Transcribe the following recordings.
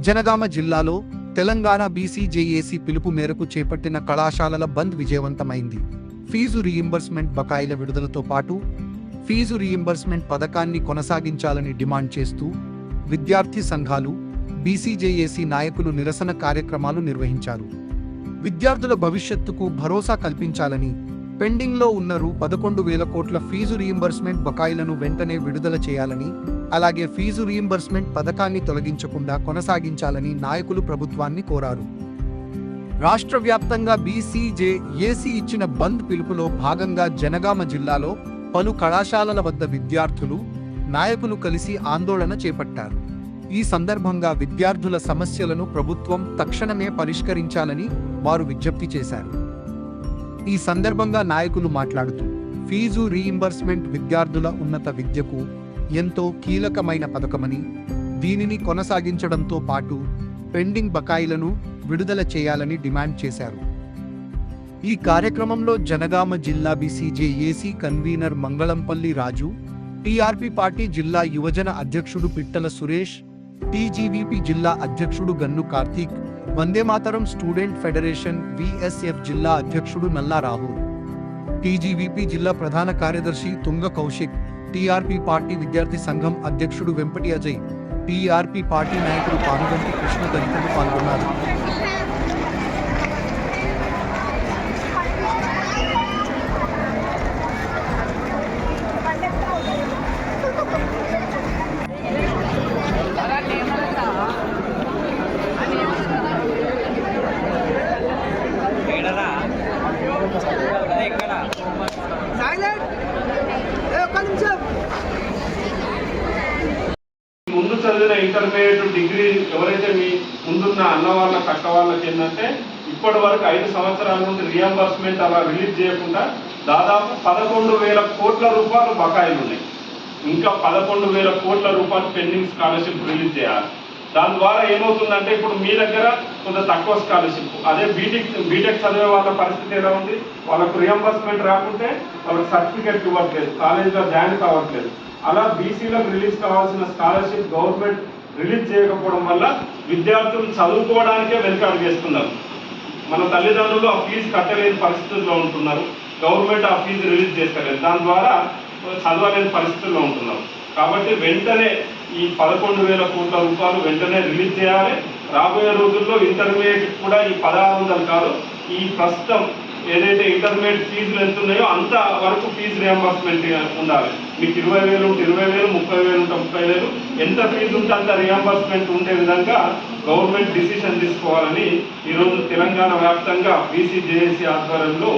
జనగామ జిల్లాలో తెలంగాణ బీసీజేఏసీ పిలుపు మేరకు చేపట్టిన కళాశాలల బంద్ విజయవంతమైంది. ఫీజు రీయింబర్స్మెంట్ బకాయిల విడుదలతో పాటు ఫీజు రీయింబర్స్మెంట్ పథకాన్ని కొనసాగించాలని డిమాండ్ చేస్తూ విద్యార్థి సంఘాలు, బీసీజేఏసీ నాయకులు నిరసన కార్యక్రమాలు నిర్వహించారు. విద్యార్థుల భవిష్యత్తుకు భరోసా కల్పించాలని, పెండింగ్లో ఉన్న రూ.11,000 కోట్ల ఫీజు రీయింబర్స్మెంట్ బకాయిలను వెంటనే విడుదల చేయాలని, అలాగే ఫీజు రీయింబర్స్మెంట్ పథకాన్ని తొలగించకుండా కొనసాగించాలని నాయకులు ప్రభుత్వాన్ని కోరారు. రాష్ట్ర వ్యాప్తంగా బీసీజేఏసీ ఇచ్చిన బంద్ పిలుపులో భాగంగా జనగామ జిల్లాలో పలు కళాశాలల వద్ద విద్యార్థులు, నాయకులు కలిసి ఆందోళన చేపట్టారు. ఈ సందర్భంగా విద్యార్థుల సమస్యలను ప్రభుత్వం తక్షణమే పరిష్కరించాలని వారు విజ్ఞప్తి చేశారు. ఈ సందర్భంగా నాయకులు మాట్లాడుతూ, ఫీజు రీయింబర్స్మెంట్ విద్యార్థుల ఉన్నత విద్యకు ఎంతో కీలకమైన పథకమని, దీనిని కొనసాగించడంతో పాటు పెండింగ్ బకాయిలను విడుదల చేయాలని డిమాండ్ చేశారు. ఈ కార్యక్రమంలో జనగామ జిల్లా BCJAC convener Mangalampalli Raju, TRP party జిల్లా యువజన అధ్యక్షుడు పిట్టల సురేష్, టీజీవీపీ జిల్లా అధ్యక్షుడు Gannu Karthik, Vande Mataram student federation VSF జిల్లా అధ్యక్షుడు నల్లా రాహుల్, టీజీవీపీ జిల్లా ప్రధాన కార్యదర్శి తుంగ కౌశిక్, టీఆర్పీ పార్టీ విద్యార్థి సంఘం అధ్యక్షుడు వెంపటి అజయ్, టీఆర్పీ పార్టీ నాయకుడు పానుగంటి కృష్ణ తదితరులు పాల్గొన్నారు. ముందు చదివిన ఇంటర్మీడియట్ డిగ్రీ ఎవరైతే మీ ముందున్న అన్న వాళ్ళకి అక్క వాళ్ళకి ఏంటంటే ఇప్పటి వరకు 5 సంవత్సరాల నుండి రియంబర్స్మెంట్ అలా రిలీజ్ చేయకుండా దాదాపు 11,000 కోట్ల రూపాయలు బకాయిలు ఉన్నాయి. ఇంకా 11,000 కోట్ల రూపాయలు పెండింగ్ స్కాలర్షిప్ రిలీజ్ చేయాలి. దాని ద్వారా ఏమవుతుందంటే ఇప్పుడు మీ దగ్గర కొంత తక్కువ స్కాలర్షిప్, అదే బీటెక్ చదివే వాళ్ళ పరిస్థితి ఎలా ఉంది, వాళ్ళకు రియంబర్స్మెంట్ రాకుంటే వాళ్ళకి సర్టిఫికేట్ ఇవ్వట్లేదు, కాలేజీలో జాయిన్ కావట్లేదు. అలా బీసీలకు రిలీజ్ కావాల్సిన స్కాలర్షిప్ గవర్నమెంట్ రిలీజ్ చేయకపోవడం వల్ల విద్యార్థులు చదువుకోవడానికే వెనుకాడు చేస్తున్నారు. మన తల్లిదండ్రులు ఆ ఫీజు కట్టలేని పరిస్థితుల్లో ఉంటున్నారు, గవర్నమెంట్ ఆ ఫీజు రిలీజ్ చేస్తలేదు, దాని ద్వారా చదవలేని పరిస్థితుల్లో ఉంటున్నారు. కాబట్టి వెంటనే ఈ 11,000 కోట్ల రూపాయలు వెంటనే రిలీజ్ చేయాలి. రాబోయే రోజుల్లో ఇంటర్మీడియట్ కూడా ఈ 1,600 కాదు, ఈ ప్రస్తుతం ఏదైతే ఇంటర్మీడియట్ ఫీజులు ఎంత ఉన్నాయో అంత వరకు ఫీజు రియంబర్స్మెంట్ ఉండాలి. మీకు 20,000 ఉంటే 20,000, 30,000 ఉంటే 30,000, ఎంత ఫీజు ఉంటే అంత రియంబర్స్మెంట్ ఉండే విధంగా గవర్నమెంట్ డిసిషన్ తీసుకోవాలని ఈరోజు తెలంగాణ వ్యాప్తంగా బీసీజేఏసీ ఆధ్వర్యంలో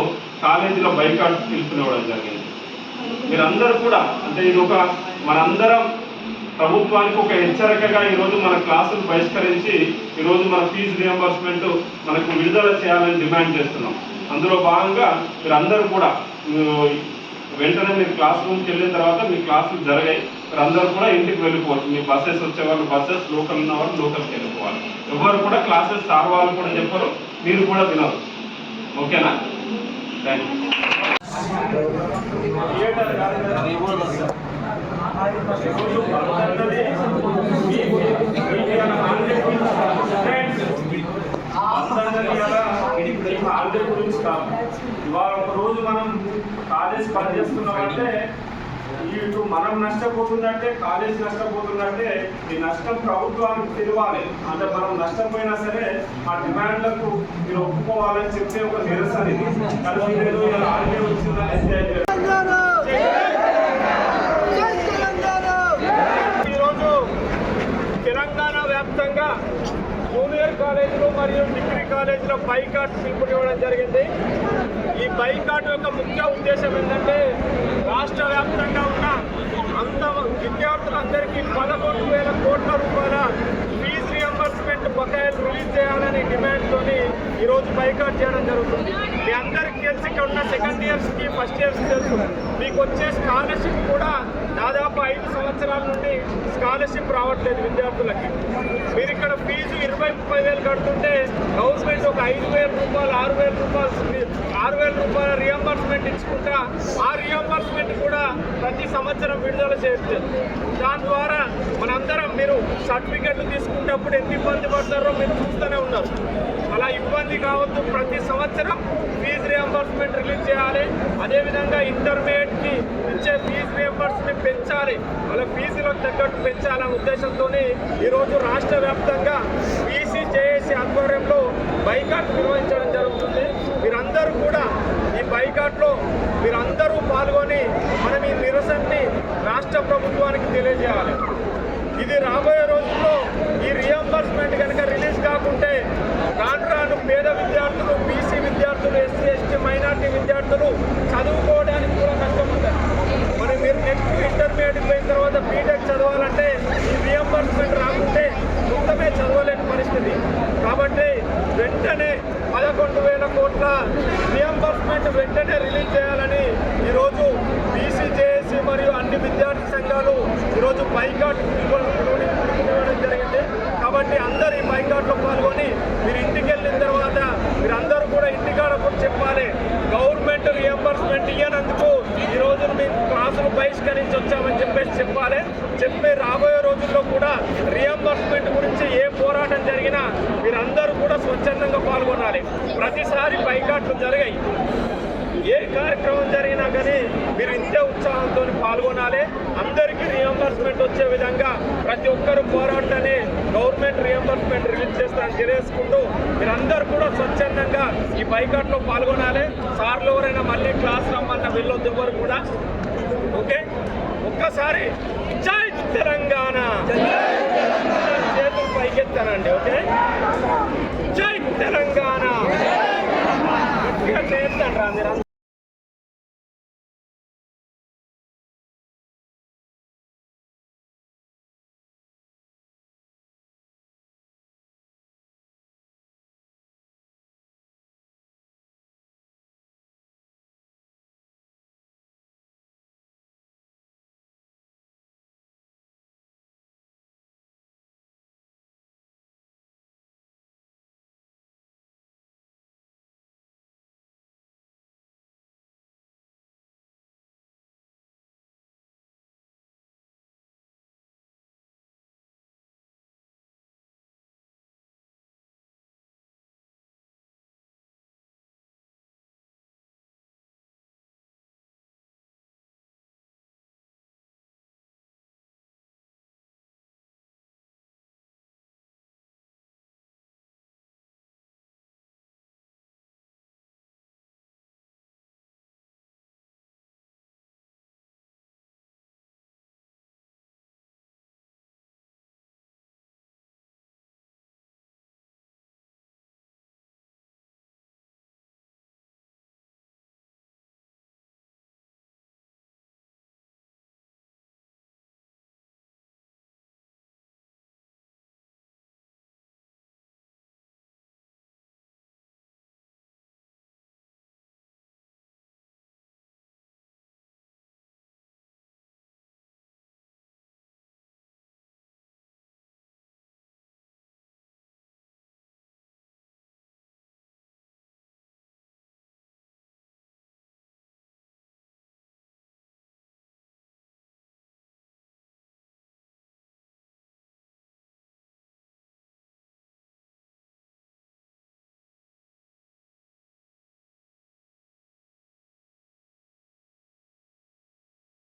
కాలేజీలో బైకాట్ పిలుపునివ్వడం జరిగింది. మీరందరూ కూడా అంటే ఇది ఒక మనందరం ప్రభుత్వానికి ఒక హెచ్చరికగా ఈరోజు మన క్లాసులు బహిష్కరించి ఈరోజు మన ఫీజు రియంబర్స్మెంట్ మనకు విడుదల చేయాలని డిమాండ్ చేస్తున్నాం. అందులో భాగంగా మీరందరూ కూడా వెంటనే మీరు క్లాస్ రూమ్కి వెళ్ళిన తర్వాత మీ క్లాసులు జరిగాయి, మీరందరూ కూడా ఇంటికి వెళ్ళిపోవచ్చు. మీ బస్సెస్ వచ్చేవాళ్ళు బస్సెస్, లోకల్ ఉన్న వాళ్ళు లోకల్కి వెళ్ళిపోవాలి. ఎవరు కూడా క్లాసెస్ సార్ వాళ్ళు కూడా చెప్పరు, మీరు కూడా వినరు. ఓకేనా? Thank you. గురించి కాదు, ఇవాళ ఒక రోజు మనం కాలేజ్ పని చేస్తున్నామంటే ఇటు మనం నష్టపోతుందంటే కాలేజ్ నష్టపోతుందంటే ఈ నష్టం ప్రభుత్వానికి తెలియాలి. అంటే మనం నష్టపోయినా సరే ఆ డిమాండ్లకు మీరు ఒప్పుకోవాలని చెప్తే ఒక నిరసన ఇది. కానీ ఏదో ఇలా ఆర్మీ వచ్చిందని ఈరోజు తెలంగాణ వ్యాప్తంగా జూనియర్ కాలేజీలు మరియు డిగ్రీ కాలేజీలో బైకాట్ పిలుపునివ్వడం జరిగింది. ఈ బైకాట్ యొక్క ముఖ్య ఉద్దేశం ఏంటంటే రాష్ట్ర వ్యాప్తంగా ఉన్న అంత విద్యార్థులందరికీ 11,000 కోట్ల రూపాయల ఫీజు రియంబర్స్మెంట్ బకాయిలు రిలీజ్ చేయాలని డిమాండ్తో ఈరోజు బైకాట్ చేయడం జరుగుతుంది. మీ అందరికీ తెలిసి ఇక్కడ ఉన్న సెకండ్ ఇయర్స్కి ఫస్ట్ ఇయర్స్కి తెలుసు, మీకు వచ్చే స్కాలర్షిప్ కూడా దాదాపు 5 సంవత్సరాల నుండి స్కాలర్షిప్ రావట్లేదు విద్యార్థులకి. మీరు ఇక్కడ ఫీజు 20-30 వేలు కడుతుంటే గవర్నమెంట్ ఒక 5,000 రూపాయలు 6,000 రూపాయల రియంబర్స్మెంట్ ఇచ్చుకుంటా ఆ రియంబర్స్మెంట్ కూడా ప్రతి సంవత్సరం విడుదల చేస్తుంది. దాని ద్వారా మనందరం మీరు సర్టిఫికెట్లు తీసుకునేటప్పుడు ఎంత ఇబ్బంది పడతారో మీరు చూస్తూనే ఉన్నారు. అలా ఇబ్బంది కావద్దు. ప్రతి సంవత్సరం ఫీజు రియంబర్స్మెంట్ రిలీజ్ చేయాలి. అదేవిధంగా ఇంటర్మీడియట్కి ఇచ్చే ఫీజు రియంబర్స్మెంట్ పెంచాలి. అలా ఫీజులకు తగ్గట్టు పెంచాలనే ఉద్దేశంతో ఈరోజు రాష్ట్ర వ్యాప్తంగా బీసీజేఏసీ ఆధ్వర్యంలో బైకాట్ నిర్వహించడం జరుగుతుంది. మీరందరూ కూడా ఈ బైకాట్లో మీరందరూ పాల్గొని మనం ఈ నిరసనని రాష్ట్ర ప్రభుత్వానికి తెలియజేయాలి. ఇది రాబోయే రోజుల్లో ఈ రియంబర్స్మెంట్ కనుక రిలీజ్ కాకుంటే రాను రాను పేద విద్యార్థులు, బీసీ విద్యార్థులు, ఎస్సీ ఎస్టీ మైనార్టీ విద్యార్థులు చదువుకోవడానికి కూడా కష్టం ఉంటుంది. మరి మీరు నెక్స్ట్ ఇంటర్మీడియట్ పోయిన తర్వాత బీటెక్ చదవాలంటే ఈ రియంబర్స్మెంట్ రాకుంటే మొత్తమే చదవలేని పరిస్థితి. కాబట్టి వెంటనే 11,000 కోట్ల రియంబర్స్మెంట్ వెంటనే రిలీజ్ చేయాలని ఈరోజు బీసీజేఏసీ మరియు అన్ని విద్యార్థి సంఘాలు ఈరోజు బైకాట్ ఇవ్వడం జరిగింది. కాబట్టి అందరూ ఈ బైకాట్లో పాల్గొని మీరు ఇంటికి వెళ్ళిన తర్వాత మీరందరూ కూడా ఇంటికాడ కూడా చెప్పాలి, గవర్నమెంట్ రియంబర్స్మెంట్ ఇవ్వనందుకు ఈరోజు మేము క్లాసులు బహిష్కరించి వచ్చామని చెప్పాలి. చెప్పి రాబోయే రోజుల్లో కూడా రియంబర్స్మెంట్ గురించి ఏ పోరాటం జరిగినా మీరందరూ కూడా స్వచ్ఛందంగా పాల్గొనాలి. ప్రతిసారి బైకాట్లు జరిగాయి. ఏ కార్యక్రమం జరిగినా కానీ మీరు ఇంతే ఉత్సాహంతో పాల్గొనాలి. అందరికీ రియంబర్స్మెంట్ వచ్చే విధంగా ప్రతి ఒక్కరు పోరాటనే గవర్నమెంట్ రియంబర్స్మెంట్ రిలీజ్ చేస్తారని తెలియజేసుకుంటూ మీరందరూ కూడా స్వచ్ఛందంగా ఈ బైకాట్లో పాల్గొనాలి. సార్లు ఎవరైనా మళ్ళీ క్లాస్ రమ్మన్న వెళ్ళొద్దు ఎవరు కూడా. ఓకే, ఒక్కసారి జై తెలంగాణ, చేతులు పైకెత్తానండి. ఓకే, జై తెలంగాణ. గట్టిగా చేస్తాను రా మీరు.